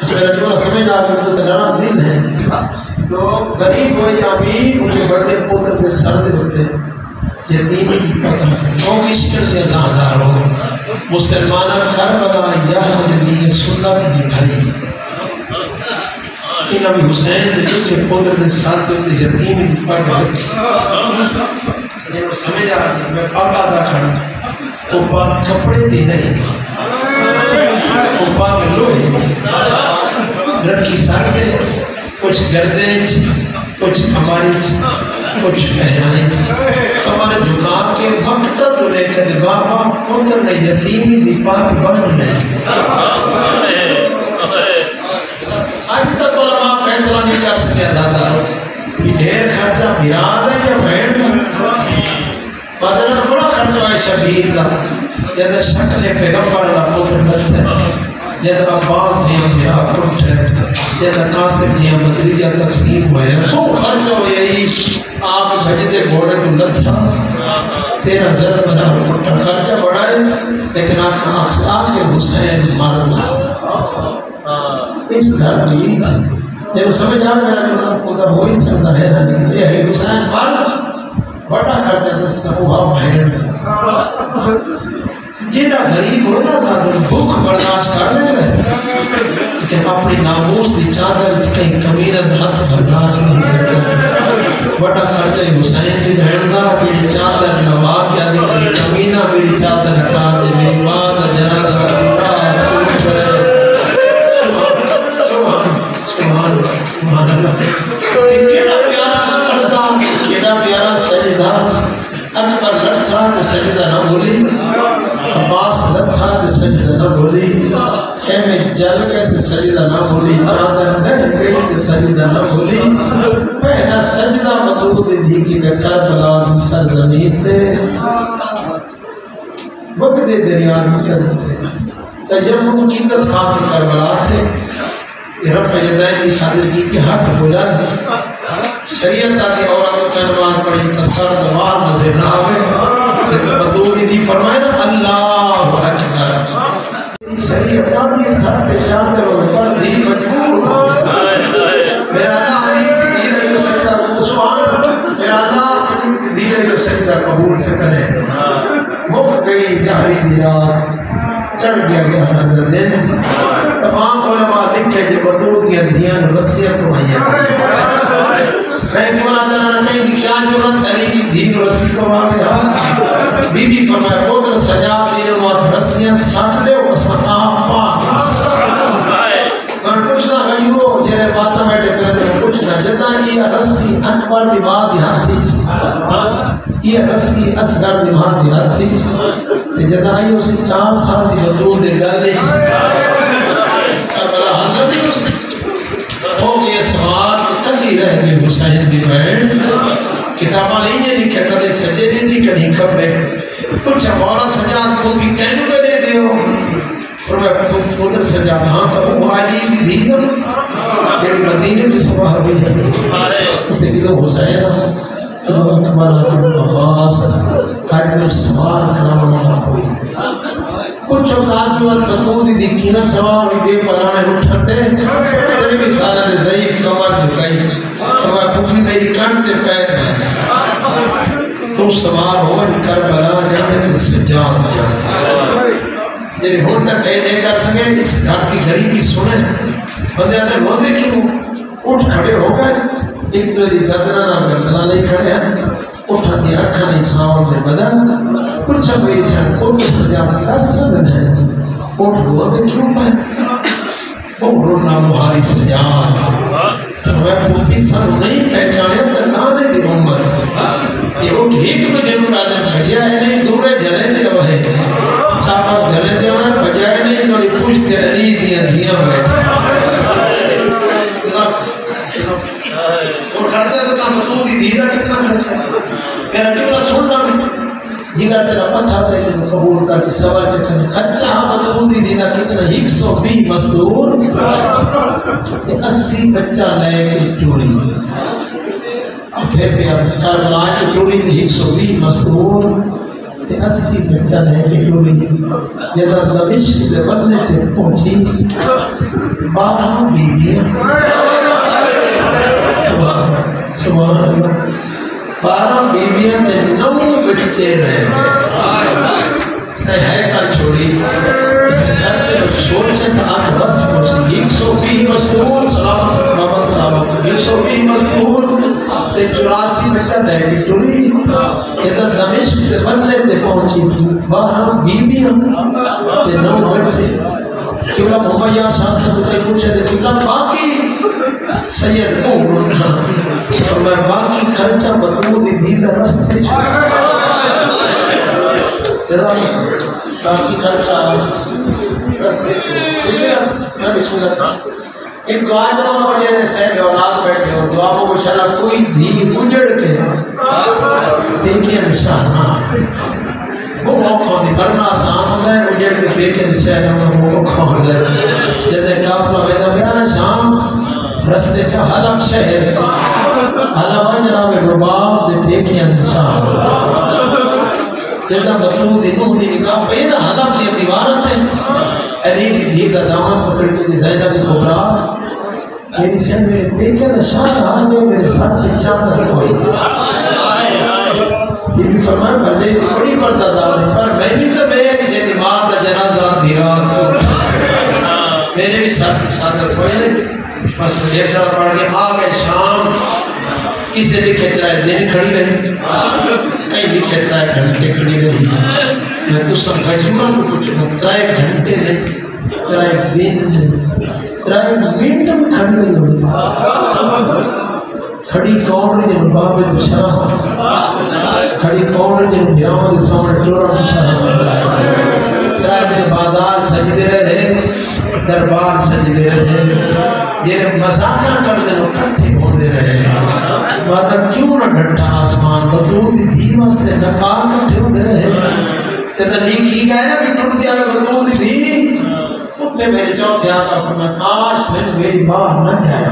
میرا جو سمجھ آ گئی تو نرم دل ہے تو غریب ہو یا امیر مجھے بڑے پوتر کے سر دے ہوتے یتیمی کی پتہ کیوں کس طرح سے ازادار ہو مسلمانہ کربلا یہاں دی سنت دی بھائی ان ابھی حسین دے کے پوتر کے سر دے ہوتے یتیمی کی پتہ یہ سمجھ آ گئی میں پاکا دا کھڑا وہ پاک کپڑے دی نہیں وہ پاک لوہے دی رکھی سر دے کچھ گردے کچھ کماری کچھ پہنائیں کمارے جھکا کے مقتد لے کر بابا پوتر نے یتیمی دی پاک بن نہیں آج تک علماء فیصلہ نہیں کر سکے دادا یہ ڈھیر خرچہ میراد ہے یا بھیڑ دا مدرن بڑا خرچہ ہے شبیر دا یا دا شکل پیغمبر اللہ پوتر لت ہے یا دا عباس جیاں میرا پروٹ ہے یا دا قاسم جیاں مدریہ تقسیم ہوئے ہیں وہ خرچہ ہو یہی آپ بھجدے گھوڑے تو لت تھا 13,000 بنا پروٹا خرچہ بڑھا ہے لیکن آپ کا آخر حسین مارنا اس گھر کی جب سمجھ آ میرا خدا ہو ہی سکتا ہے نا یہ ہے حسین مارنا بڑا خرچہ دستا ہوا بھیڑ جینا غریب ہونا زیادہ بھوک برداشت کر لیتا ہے لیکن اپنی ناموس دی چادر کہیں کمینہ ہاتھ برداشت نہیں کرتا بڑا خرچہ حسین دی بھیڑنا میری چادر نوا کے آدھی کہیں کمینہ میری چادر ہٹا دے میری ماں دا جنازہ دی رات اٹھ رہے سبحان اللہ کیڑا پیارا سپردہ کیڑا پیارا سجدہ اکبر لٹھا تو سجدہ نہ بولی عباس لٹھا تو سجدہ نہ بولی خیمے جل گئے تو سجدہ نہ بولی چادر رہ گئی تو سجدہ نہ بولی پہلا سجدہ مطلوب بھی کی کربلا دی سرزمین تے وقت دریا نہیں کرتے تجمع کی دس خاطر کربلا تھے رفع یدین کی خاطر کی کہ ہاتھ بلند شریعت آگے عورت کا نماز پڑھی تو سر دوار نظر نہ آوے مدعوی دی فرمائے نا اللہ اکبر شریعت آگے سر تے چاہتے ہو پر بھی مجبور ہو میرا علی دیدہ جو سجدہ سبحان میرا دیدہ جو سجدہ قبول سے کرے مک گئی جہری دی رات چڑھ گیا گہرہ دن تمام علماء لکھے جی قطور دیا دھیان رسیہ سمائیہ میں کیوں آدھانا نہیں دی کیا جرن علی کی دین رسی کو آگیا بی بی فرمائے پوتر سجا دیر وقت رسیہ ساتھ لے وہ سقام پاک میں پوچھنا غیو جنہیں باتا بیٹھے کرنے میں پوچھنا جتا یہ رسی اکبر دی بات یہاں تھی یہ رسی اصغر دی بات یہاں تھی جتا یہ اسی 4 سال دی بطرود دے گلے کربلا حل بھی اسی ہو گئے سوال کلی رہ گئے حسین دی بہن کتابہ لیجئے لکھے کدے سجے دی دی کدھی کھپے پوچھا مولا سجاد کو بھی کہنو میں دے دے ہو اور میں پوتر سجاد ہاں تو وہ علی بھی نا یہ مدینہ کی صبح ہوئی ہے اسے کہ تو حسین تو اکبر عباس قائم سوال کرامہ ہوئی کچھ اوقات جو بطود دیکھی نا سوال بھی بے پرانے اٹھتے تیرے بھی سارا ضعیف کمر جھکائی اور میں پوکی میری کانتے پیر میں تو سوال ہو کربلا جانے تے سجاد جانے جنہیں ہون نہ کہنے کر سکے اس گھر کی غریبی سنے بندے آتے وہ دیکھیں اٹھ کھڑے ہو گئے ایک تو یہ گردنا نہیں کھڑے ہیں اٹھا دیا اکھا نہیں ساؤں دے بدن کچھ بیشن کچھ سجاد کا سدن ہے اٹھ گو دے کیوں پہ وہ رونا مہاری سجاد تو میں پوپی سن نہیں پہچانے تنانے دی عمر یہ اٹھ ایک تو جنہوں آدھے بھجیا ہے نہیں دوڑے جلے دے ہوئے چاپا جلے دے ہوئے بجائے نہیں توڑی پوچھتے علی دیا دیا بیٹھے اور خرچہ تو سب بطور دی دیدہ کتنا خرچہ ہے میرا جملہ سننا بھی جگہ تیرا پتھا دے جو قبول کر کے سوال چکنے خرچہ بطور دی دیدہ کتنا 120 مزدور 80 بچہ لے کے چوڑی پھر بھی کربلا کی چوڑی 120 مزدور 80 بچہ لے کے ٹوری جب دمشق کے بننے تے پہنچی 12 بیویاں سبحان اللہ 12 بیویاں تے 9 بچے رہے ہے کر چھوڑی اس گھر کے سوچ سے آج بس پہنچی 120 مزدور سلامت بابا سلامت 120 مزدور تے 84 بچہ لے کے ٹوری جب دمشق کے بننے تے پہنچی 12 بیویاں تے 9 بچے قبلہ محمد شاہ سے پوچھے تھے قبلہ باقی سید کو بولنا اور میں باقی خرچہ بطور دی دیدہ رستے چھوڑا باقی خرچہ رستے چھوڑا بسم اللہ ایک دعا جمع پڑھے سید اولاد بیٹھے اور دعا کو انشاءاللہ کوئی بھی اجڑ کے دیکھیں نشانہ وہ موقع دی برنا آسان ہے اجڑ کے دیکھیں نشانہ وہ موقع ہے جیسے کافلہ بیدہ بیانا شام رستے چھا حلق شہر حلق جناب رباب دے دیکھیں نشانہ جیسا بطلو دی نوح دی نکاح بینا حلق دی دیوارت ہے علی دی دھیدہ دامان پکڑ کے دی زیدہ دی کبرا میری شہر میں دیکھیں نشانہ آنے میرے ساتھ چاندر کوئی یہ بھی فرمائے بھلے تو بڑی پردہ دار ہے پر میں نہیں تو بے کہ جیدی ماں دا جنازہ دیرات کو میرے بھی ساتھ چاندر کوئی نہیں بس مجھے طرح پڑھ کے آگئے شام کسے بھی کھترائے دن کھڑی رہی کئی بھی کھترائے گھنٹے کھڑی رہی میں تو سب غجمہ کو کچھ ترائے گھنٹے نہیں ترائے دن نہیں ترائے منٹ میں کھڑی رہی ہوئی کھڑی کون رہی جن بابے دشرہ کھڑی کون رہی جن بیاں دے سامنے ٹورا دشرہ ترائے دن بازار سجدے رہے دربار سجدے رہے یہ مزاقہ کر دے لوگ کٹھے ہوندے رہے مادہ کیوں نہ ڈھٹا آسمان بطور دی دھیم استے نکار کٹھے ہوندے رہے تیتا لیکھی گئے نا بھی ٹوٹ دیا میں بطور دی دھیم اتھے میرے چوتھے آقا فرمائے کاش میری باہر نہ جایا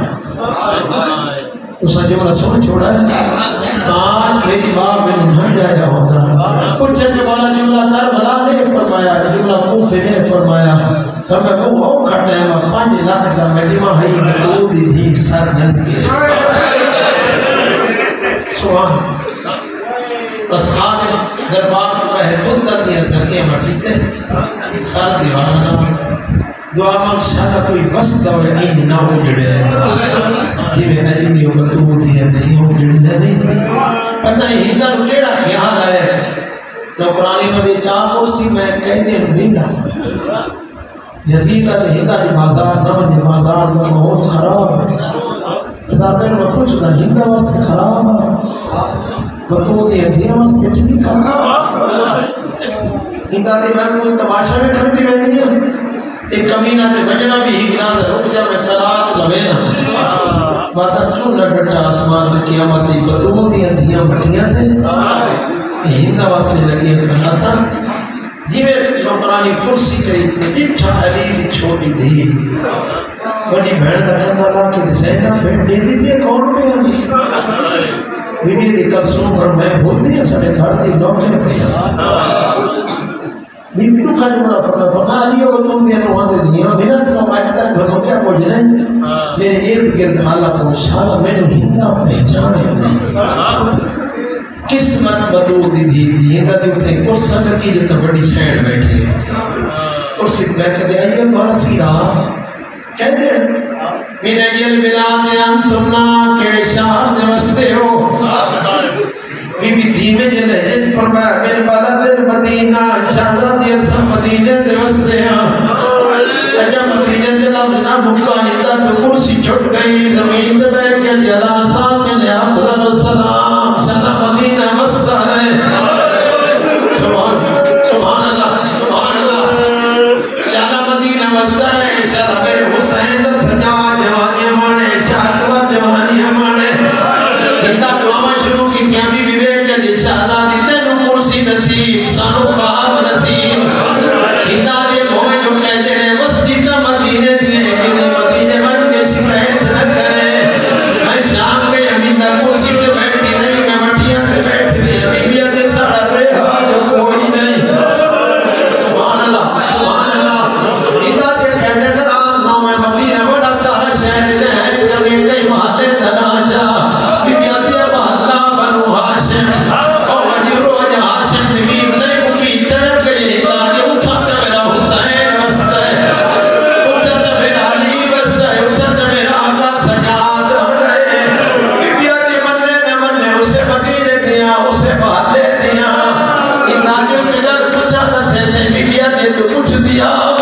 تو سجے والا سن چھوڑا ہے کاش میری باہر میں نہ جایا ہوتا کچھ جو والا جملہ کربلا نے فرمایا جملہ کوفے نے فرمایا فرمایا وہ ہو کھٹے ہیں 5 لاکھ دا مجمع ہے بطور دی دھی سر جن کے سبحان بس آگے دربار کو کہے مدت دیا دھرکے مٹیتے سر دیوانا دعا مقصدہ کوئی بس دور اینج نہ ہو جڑے جی میں دلی نہیں ہو بطور دیا نہیں ہو جڑے نہیں پتہ ہی ہندہ رکیڑا خیال ہے جو قرآنی مدی چاہو سی میں کہتے ہیں بینا جزیدہ دے ہندہ جی بازار نہ بہت خراب ہے ذاتر میں کچھ نہ ہندہ واسطے خراب ہے بطور دیا دیا واسطے ٹھیک خراب ہندہ دے میں کوئی تماشا میں کھڑی رہنی ہے ایک کمینہ تے بجنا بھی ہی گنا دے رک جا میں قرآت لوینا ماتا کیوں نہ ڈٹا آسمان دے قیامت دی بطور دیا دیا بٹیاں تھے ہندہ واسطے لگی کھلاتا جی میں قرآنی کرسی کہی تے ڈٹھا علی دی چھوٹی دی بڑی بہن دا کندہ لا کے دسائنہ پھر دے دی پہ کون پہ آنی بی بی دی کلسوں پر میں بھول دیا سنے گھر دی نوکے پہ بی بی تو کھانے بڑا فرما دیا وہ تم دیا نوہاں دے دیا بنا تنا مائک تک بھرمو کیا کو جنہیں میرے ارد گرد اللہ کو شالا میں نے ہندہ پہچانے نہیں قسمت بدو دی ہندہ دی اتنے کرسا لگی جتا بڑی سینڈ بیٹھے کرسی بیٹھ دے آئیے تو آنا سیرا کہتے ہیں میرے یہ ملاد انتمنا کیڑے شاہر دے وستے ہو بی بی دھیمے جن لہجن فرمایا من بلد مدینہ شہزادی ارسل مدینہ دے وستے ہیں اجا مدینہ دے لفظ نہ بھکا ہندہ تو کرسی چھٹ گئی زمین دے بے کے جلا ساکن افضل السلام شہزہ مدینہ وستا ہے سبحان اللہ شہزہ مدینہ وستا ہے شہزہ میرے حسین دا سجا جوانی ہمانے شہزہ جوانی ہمانے ہندہ دعا شروع کی تیاں بھی شہزادی تینو کرسی نصیب سانو خواب نصیب جو پوچھ دیا